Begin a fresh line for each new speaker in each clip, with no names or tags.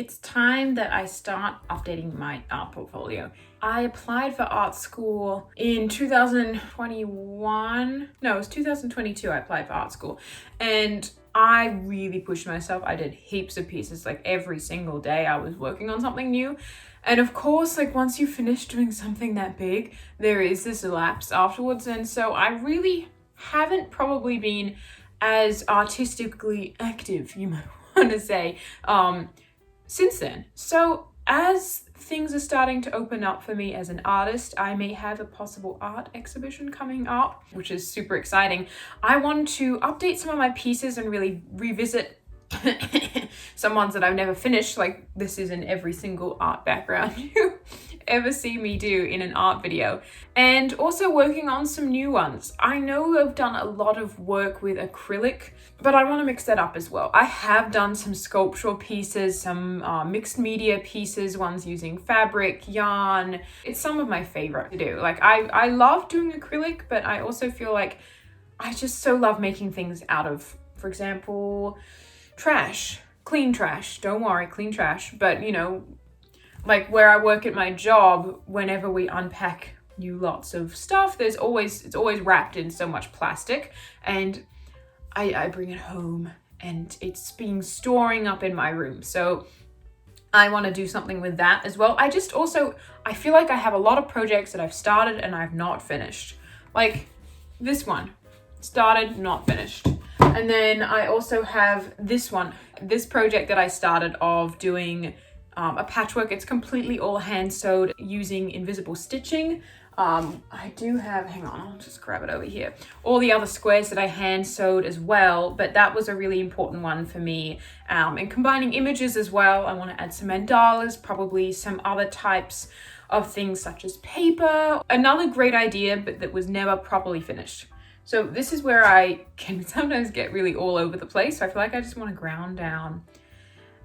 it's time that I start updating my art portfolio. I applied for art school in 2021. No, it was 2022 I applied for art school. And I really pushed myself. I did heaps of pieces, like every single day I was working on something new. And of course, like once you finish doing something that big, there is this lapse afterwards. And so I really haven't probably been as artistically active, you might want to say, since then. So as things are starting to open up for me as an artist, I may have a possible art exhibition coming up, which is super exciting. I want to update some of my pieces and really revisit some ones that I've never finished. Like this is in every single art background you ever see me do in an art video, and also working on some new ones. I know I've done a lot of work with acrylic, but I want to mix that up as well. I have done some sculptural pieces, some mixed media pieces, ones using fabric, yarn. It's some of my favorite to do. Like I love doing acrylic, but I also feel like I just so love making things out of, for example, trash, clean trash. Don't worry, clean trash. But you know, like where I work at my job, whenever we unpack new lots of stuff, it's always wrapped in so much plastic, and I bring it home and it's being storing up in my room. So I want to do something with that as well. I feel like I have a lot of projects that I've started and I've not finished. Like this one, started, not finished. And then I also have this project that I started of doing a patchwork. It's completely all hand sewed using invisible stitching. I do have, hang on, I'll just grab it over here, all the other squares that I hand sewed as well, but that was a really important one for me. And combining images as well, I want to add some mandalas, probably some other types of things such as paper. Another great idea, but that was never properly finished. So this is where I can sometimes get really all over the place. So I feel like I just want to ground down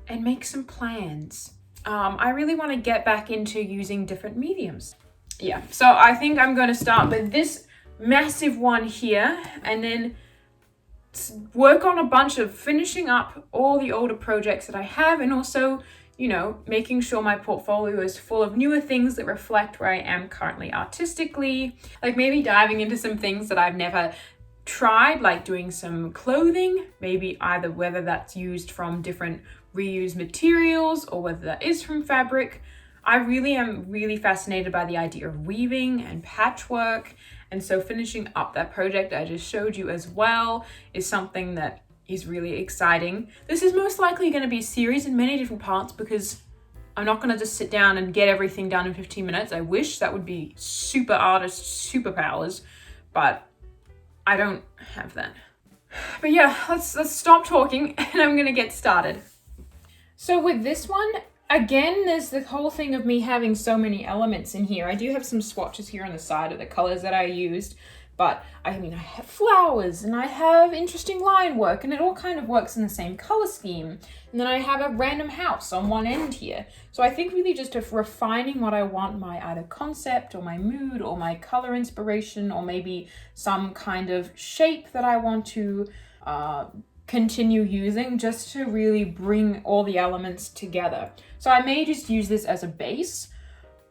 and make some plans. I really want to get back into using different mediums. Yeah, so I think I'm going to start with this massive one here and then work on a bunch of finishing up all the older projects that I have, and also, you know, making sure my portfolio is full of newer things that reflect where I am currently artistically. Like maybe diving into some things that I've never tried, like doing some clothing, maybe either whether that's used from different reused materials or whether that is from fabric. I really am fascinated by the idea of weaving and patchwork, and so finishing up that project I just showed you as well is something that is really exciting. This is most likely going to be a series in many different parts because I'm not going to just sit down and get everything done in 15 minutes. I wish that would be super artist superpowers, but I don't have that. But yeah, let's stop talking and I'm going to get started. So with this one, again, there's the whole thing of me having so many elements in here. I do have some swatches here on the side of the colors that I used, but I mean, I have flowers and I have interesting line work and it all kind of works in the same color scheme. And then I have a random house on one end here. So I think really just of refining what I want my either concept or my mood or my color inspiration or maybe some kind of shape that I want to continue using, just to really bring all the elements together. So I may just use this as a base,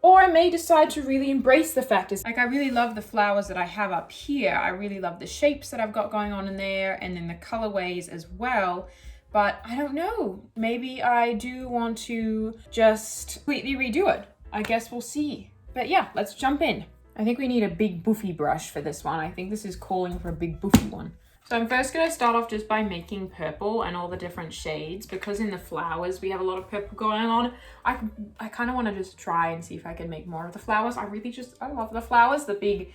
or I may decide to really embrace the fact is like I really love the flowers that I have up here. I really love the shapes that I've got going on in there and then the colorways as well. But I don't know, maybe I do want to just completely redo it. I guess we'll see. But yeah, let's jump in. I think we need a big boofy brush for this one. I think this is calling for a big boofy one. So I'm first going to start off just by making purple and all the different shades, because in the flowers we have a lot of purple going on. I kind of want to just try and see if I can make more of the flowers. I love the flowers. The big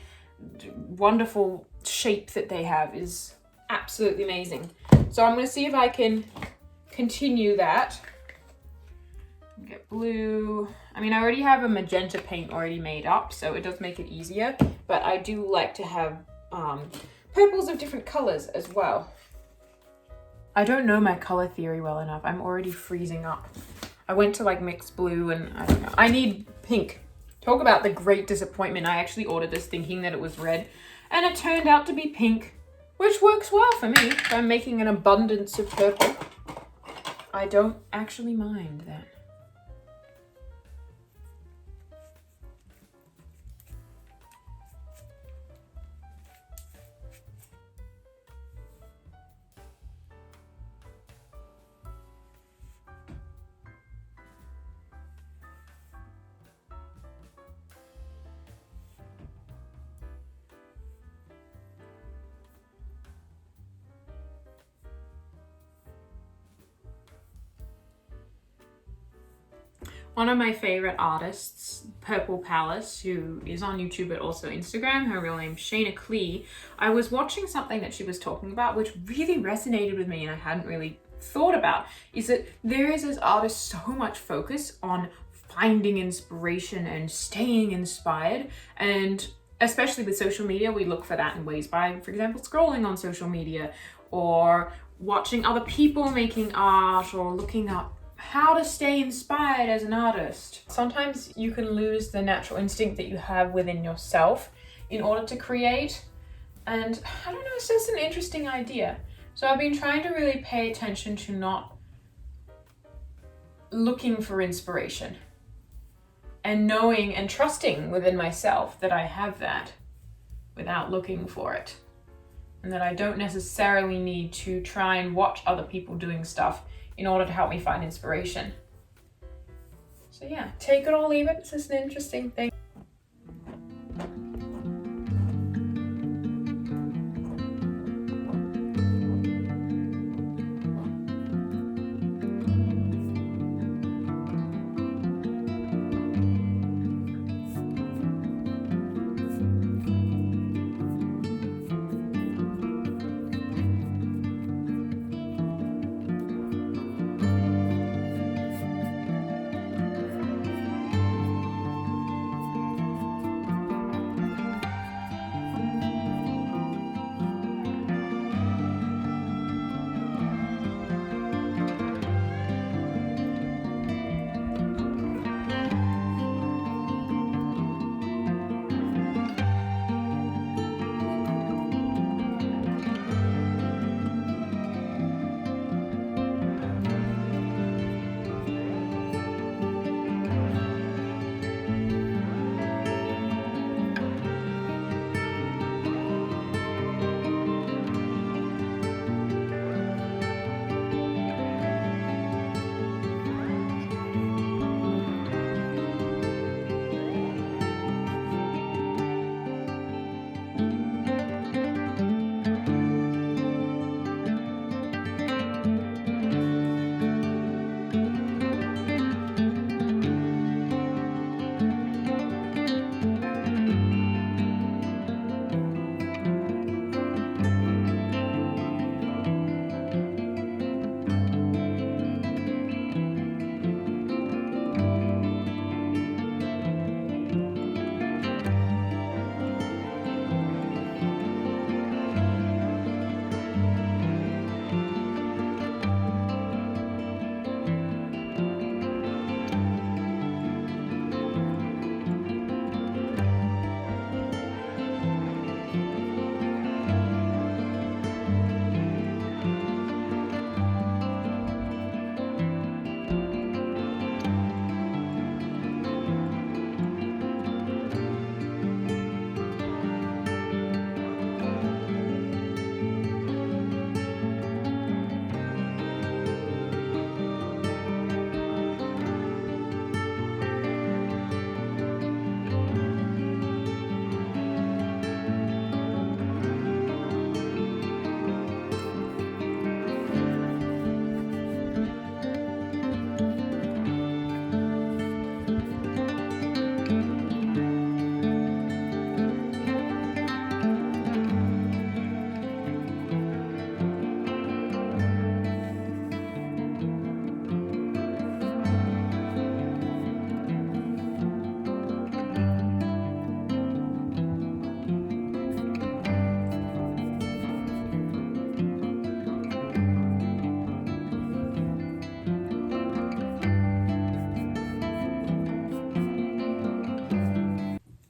wonderful shape that they have is absolutely amazing. So I'm going to see if I can continue that. Get blue. I mean, I already have a magenta paint already made up, so it does make it easier, but I do like to have purples of different colors as well. I don't know my color theory well enough. I'm already freezing up. I went to like mixed blue and I don't know. I need pink. Talk about the great disappointment. I actually ordered this thinking that it was red and it turned out to be pink, which works well for me. If I'm making an abundance of purple, I don't actually mind that. One of my favorite artists, Purple Palace, who is on YouTube but also Instagram, her real name Shayna Clee, I was watching something that she was talking about which really resonated with me and I hadn't really thought about, is that there is as artists so much focus on finding inspiration and staying inspired, and especially with social media, we look for that in ways by, for example, scrolling on social media or watching other people making art or looking up how to stay inspired as an artist. Sometimes you can lose the natural instinct that you have within yourself in order to create. And I don't know, it's just an interesting idea. So I've been trying to really pay attention to not looking for inspiration and knowing and trusting within myself that I have that without looking for it. And that I don't necessarily need to try and watch other people doing stuff in order to help me find inspiration. So yeah, take it or leave it. It's just an interesting thing.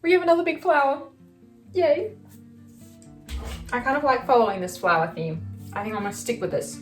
We have another big flower. Yay. I kind of like following this flower theme. I think I'm gonna stick with this.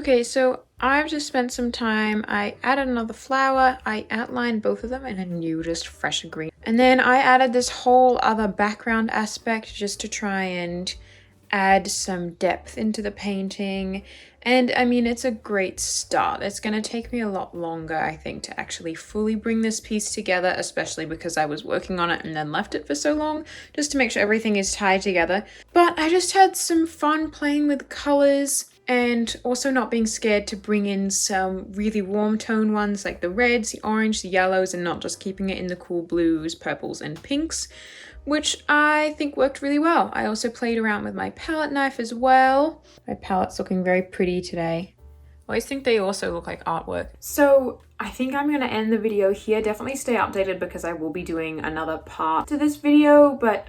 Okay, so I've just spent some time. I added another flower. I outlined both of them in a new, just fresh green. And then I added this whole other background aspect just to try and add some depth into the painting. And I mean, it's a great start. It's going to take me a lot longer, I think, to actually fully bring this piece together, especially because I was working on it and then left it for so long, just to make sure everything is tied together. But I just had some fun playing with colors and also not being scared to bring in some really warm tone ones like the reds, the orange, the yellows, and not just keeping it in the cool blues, purples, and pinks, which I think worked really well. I also played around with my palette knife as well. My palette's looking very pretty today. I always think they also look like artwork. So I think I'm going to end the video here. Definitely stay updated because I will be doing another part to this video. But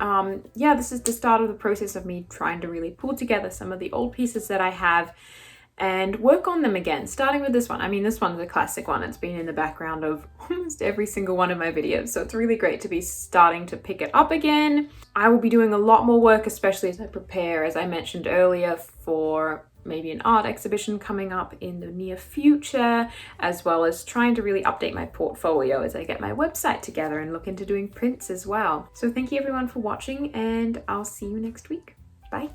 yeah, this is the start of the process of me trying to really pull together some of the old pieces that I have and work on them again, starting with this one. I mean, this one's a classic one. It's been in the background of almost every single one of my videos. So it's really great to be starting to pick it up again. I will be doing a lot more work, especially as I prepare, as I mentioned earlier, for maybe an art exhibition coming up in the near future, as well as trying to really update my portfolio as I get my website together and look into doing prints as well. So thank you everyone for watching, and I'll see you next week. Bye.